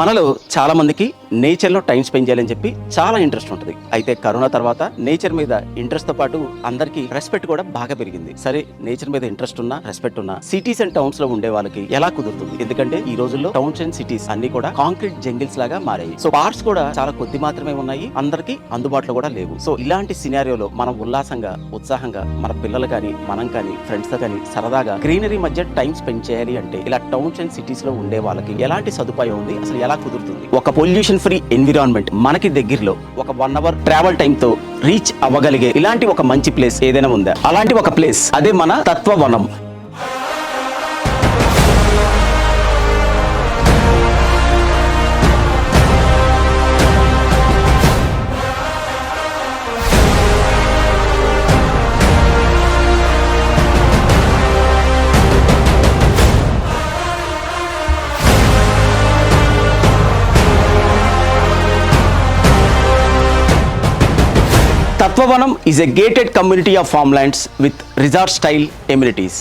మనలో చాలా మందికి నేచర్లో టైం స్పెండ్ చేయాలని చెప్పి చాలా ఇంట్రెస్ట్ ఉంటుంది. అయితే కరోనా తర్వాత నేచర్ మీద ఇంట్రెస్ట్ తో పాటు అందరికి రెస్పెక్ట్ కూడా బాగా పెరిగింది. సరే, నేచర్ మీద ఇంట్రెస్ట్ ఉన్నా రెస్పెక్ట్ ఉన్నా సిటీస్ అండ్ టౌన్స్ లో ఉండే వాళ్ళకి ఎలా కుదురుతుంది? ఎందుకంటే ఈ రోజుల్లో టౌన్స్ అండ్ సిటీస్ అన్ని కూడా కాంక్రీట్ జంగిల్స్ లాగా మారాయి. సో పార్క్స్ కూడా చాలా కొద్ది మాత్రమే ఉన్నాయి, అందరికి అందుబాటులో కూడా లేవు. సో ఇలాంటి సినారియోలో మనం ఉల్లాసంగా ఉత్సాహంగా మన పిల్లలు కానీ మనం కానీ ఫ్రెండ్స్ తో కానీ సరదాగా గ్రీనరీ మధ్య టైం స్పెండ్ చేయాలి అంటే ఇలా టౌన్స్ అండ్ సిటీస్ లో ఉండే వాళ్ళకి ఎలాంటి సదుపాయం ఉంది, అసలు ఎలా కుదురుతుంది? ఒక పొల్యూషన్ ఫ్రీ ఎన్విరాన్మెంట్ మనకి దగ్గరలో ఒక 1 అవర్ ట్రావెల్ టైం తో రీచ్ అవ్వగలిగే ఇలాంటి ఒక మంచి ప్లేస్ ఏదైనా ఉందా? అలాంటి ఒక ప్లేస్ అదే మన తత్వవనం. Tatvavanam is a gated community of farmlands with resort-style amenities.